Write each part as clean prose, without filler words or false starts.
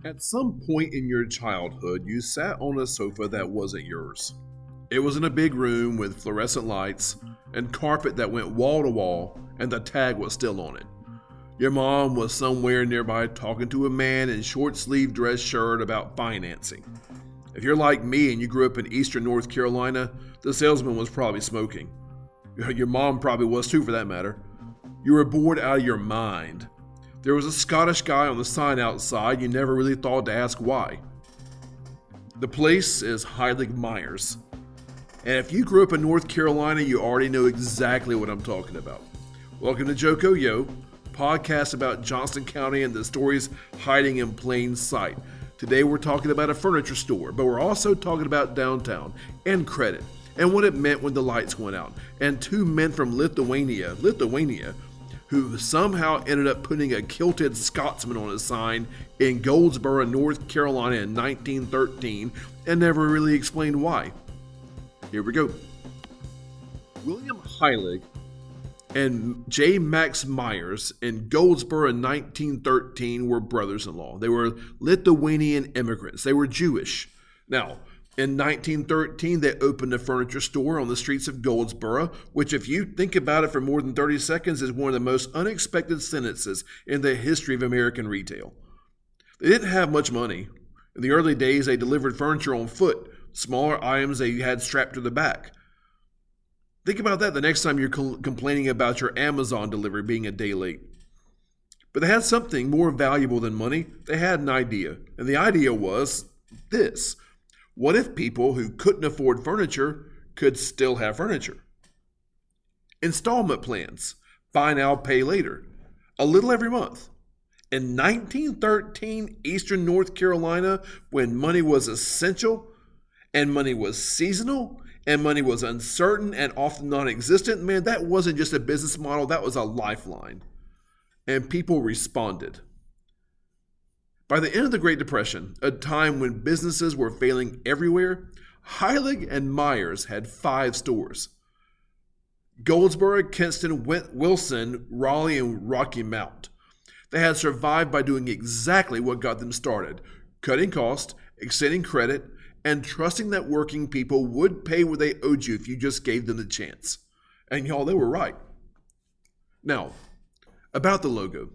At some point in your childhood, you sat on a sofa that wasn't yours. It was in a big room with fluorescent lights and carpet that went wall to wall, and the tag was still on it. Your mom was somewhere nearby talking to a man in short-sleeved dress shirt about financing. If you're like me and you grew up in eastern North Carolina, the salesman was probably smoking. Your mom probably was too, for that matter. You were bored out of your mind. There was a Scottish guy on the sign outside. You never really thought to ask why. The place is Heilig-Meyers. And if you grew up in North Carolina, you already know exactly what I'm talking about. Welcome to Joko Yo, podcast about Johnston County and the stories hiding in plain sight. Today we're talking about a furniture store, but we're also talking about downtown and credit and what it meant when the lights went out. And two men from Lithuania, who somehow ended up putting a kilted Scotsman on a sign in Goldsboro, North Carolina in 1913 and never really explained why. Here we go. William Heilig and J. Max Myers in Goldsboro in 1913 were brothers-in-law. They were Lithuanian immigrants. They were Jewish. Now, in 1913, they opened a furniture store on the streets of Goldsboro, which, if you think about it for more than 30 seconds, is one of the most unexpected sentences in the history of American retail. They didn't have much money. In the early days, they delivered furniture on foot, smaller items they had strapped to the back. Think about that the next time you're complaining about your Amazon delivery being a day late. But they had something more valuable than money. They had an idea, and the idea was this. What if people who couldn't afford furniture could still have furniture? Installment plans, buy now, pay later, a little every month. In 1913, Eastern North Carolina, when money was essential and money was seasonal and money was uncertain and often non-existent, man, that wasn't just a business model, that was a lifeline. And people responded. By the end of the Great Depression, a time when businesses were failing everywhere, Heilig and Myers had 5 stores. Goldsboro, Kinston, Wilson, Raleigh, and Rocky Mount. They had survived by doing exactly what got them started, cutting costs, extending credit, and trusting that working people would pay what they owed you if you just gave them the chance. And y'all, they were right. Now, about the logo.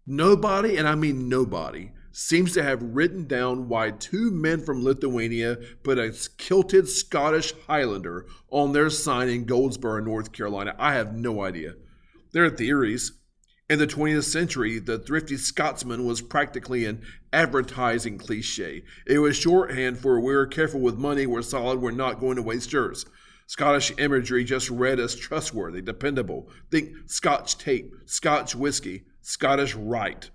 Nobody, and I mean nobody, seems to have written down why 2 men from Lithuania put a kilted Scottish Highlander on their sign in Goldsboro, North Carolina. I have no idea. There are theories. In the 20th century, the thrifty Scotsman was practically an advertising cliche. It was shorthand for we're careful with money, we're solid, we're not going to waste yours. Scottish imagery just read as trustworthy, dependable. Think Scotch tape, Scotch whiskey, Scottish rite.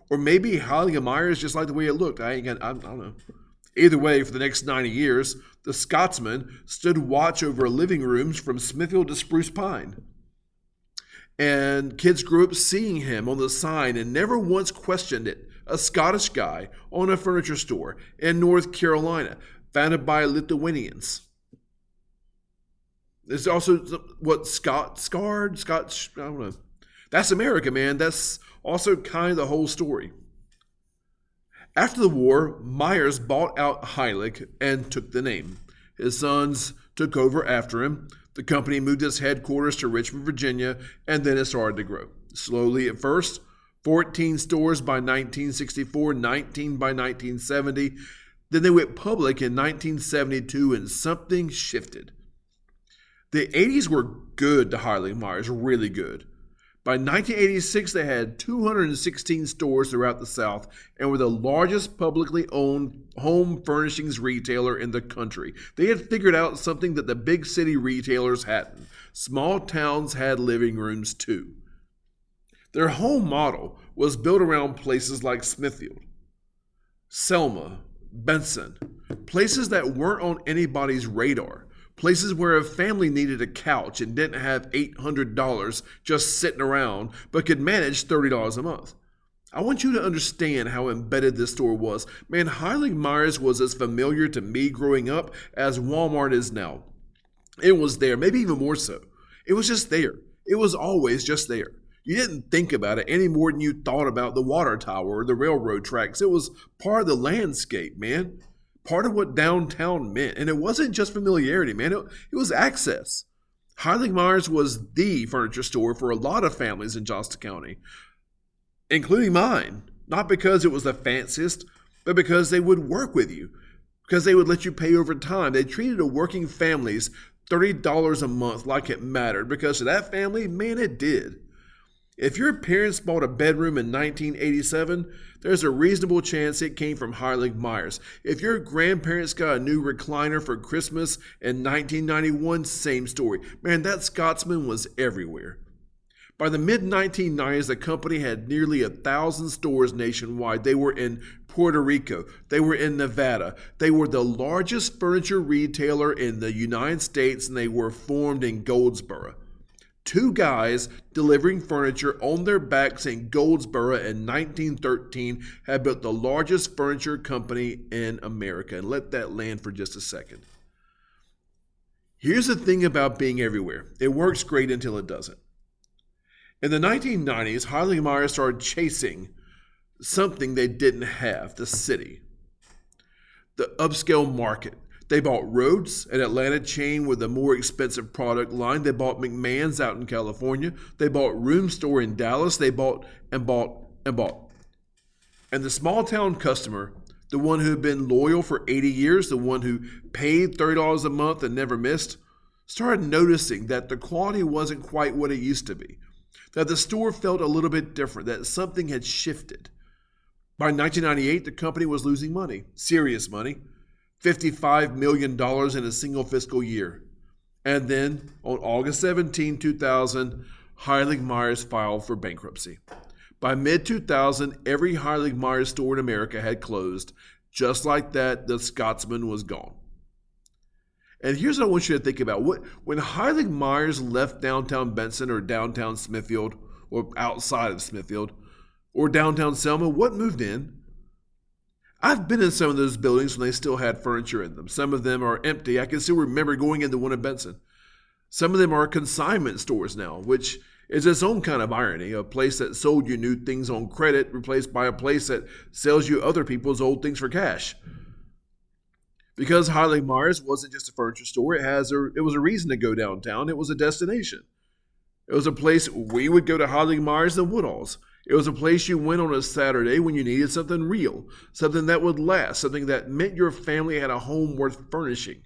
Or maybe Heilig-Meyers just like the way it looked. I don't know. Either way, for the next 90 years, the Scotsman stood watch over living rooms from Smithfield to Spruce Pine. And kids grew up seeing him on the sign and never once questioned it. A Scottish guy on a furniture store in North Carolina, founded by Lithuanians. There's also what Scotch, I don't know. That's America, man. That's also kind of the whole story. After the war, Myers bought out Heilig and took the name. His sons took over after him. The company moved its headquarters to Richmond, Virginia, and then it started to grow. Slowly at first, 14 stores by 1964, 19 by 1970. Then they went public in 1972 and something shifted. The 80s were good to Heilig-Meyers, really good. By 1986, they had 216 stores throughout the South and were the largest publicly owned home furnishings retailer in the country. They had figured out something that the big city retailers hadn't. Small towns had living rooms too. Their home model was built around places like Smithfield, Selma, Benson, places that weren't on anybody's radar. Places where a family needed a couch and didn't have $800 just sitting around, but could manage $30 a month. I want you to understand how embedded this store was. Man, Heilig-Meyers was as familiar to me growing up as Walmart is now. It was there, maybe even more so. It was just there. It was always just there. You didn't think about it any more than you thought about the water tower or the railroad tracks. It was part of the landscape, man. Part of what downtown meant. And it wasn't just familiarity, man. It was access. Heilig-Meyers was the furniture store for a lot of families in Johnston County, including mine. Not because it was the fanciest, but because they would work with you. Because they would let you pay over time. They treated a working families $30 a month like it mattered. Because to that family, man, it did. If your parents bought a bedroom in 1987, there's a reasonable chance it came from Heilig-Meyers. If your grandparents got a new recliner for Christmas in 1991, same story. Man, that Scotsman was everywhere. By the mid-1990s, the company had nearly 1,000 stores nationwide. They were in Puerto Rico. They were in Nevada. They were the largest furniture retailer in the United States, and they were formed in Goldsboro. Two guys delivering furniture on their backs in Goldsboro in 1913 had built the largest furniture company in America. And let that land for just a second. Here's the thing about being everywhere. It works great until it doesn't. In the 1990s, Heilig-Meyers started chasing something they didn't have, the city, the upscale market. They bought Rhodes, an Atlanta chain with a more expensive product line. They bought McMahon's out in California. They bought Room Store in Dallas. They bought and bought and bought. And the small town customer, the one who had been loyal for 80 years, the one who paid $30 a month and never missed, started noticing that the quality wasn't quite what it used to be, that the store felt a little bit different, that something had shifted. By 1998, the company was losing money, serious money. $55 million in a single fiscal year. And then, on August 17, 2000, Heilig-Meyers filed for bankruptcy. By mid-2000, every Heilig-Meyers store in America had closed. Just like that, the Scotsman was gone. And here's what I want you to think about. When Heilig-Meyers left downtown Benson or downtown Smithfield, or outside of Smithfield, or downtown Selma, what moved in? I've been in some of those buildings when they still had furniture in them. Some of them are empty. I can still remember going into one in Benson. Some of them are consignment stores now, which is its own kind of irony. A place that sold you new things on credit replaced by a place that sells you other people's old things for cash. Because Heilig-Meyers wasn't just a furniture store. It was a reason to go downtown. It was a destination. It was a place we would go to Heilig-Meyers and Woodall's. It was a place you went on a Saturday when you needed something real, something that would last, something that meant your family had a home worth furnishing.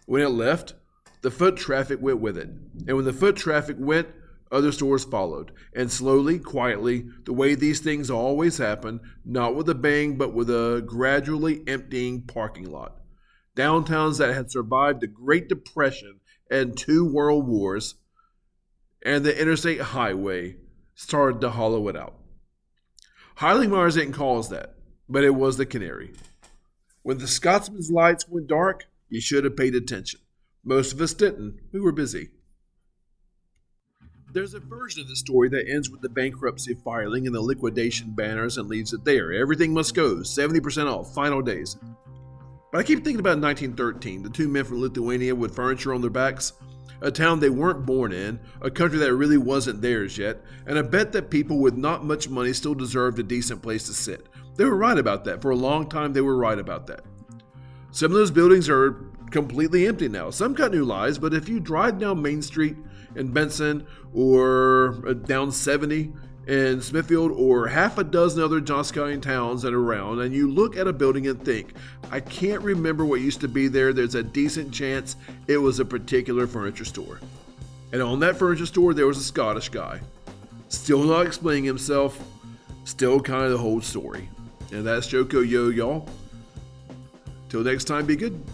When it left, the foot traffic went with it. And when the foot traffic went, other stores followed. And slowly, quietly, the way these things always happen, not with a bang, but with a gradually emptying parking lot. Downtowns that had survived the Great Depression and 2 world wars, and the interstate highway started to hollow it out. Heilig-Meyers didn't call us that, but it was the canary. When the Scotsman's lights went dark, you should have paid attention. Most of us didn't. We were busy. There's a version of the story that ends with the bankruptcy filing and the liquidation banners and leaves it there. Everything must go, 70% off, final days. But I keep thinking about 1913, the 2 men from Lithuania with furniture on their backs. A town they weren't born in, a country that really wasn't theirs yet, and I bet that people with not much money still deserved a decent place to sit. They were right about that. For a long time, they were right about that. Some of those buildings are completely empty now. Some got new lives, but if you drive down Main Street in Benson or down 70 in Smithfield or half a dozen other Johnston County towns that are around, and you look at a building and think, I can't remember what used to be there, there's a decent chance it was a particular furniture store. And on that furniture store, there was a Scottish guy. Still not explaining himself, still kind of the whole story. And that's Joko Yo, y'all. Till next time, be good.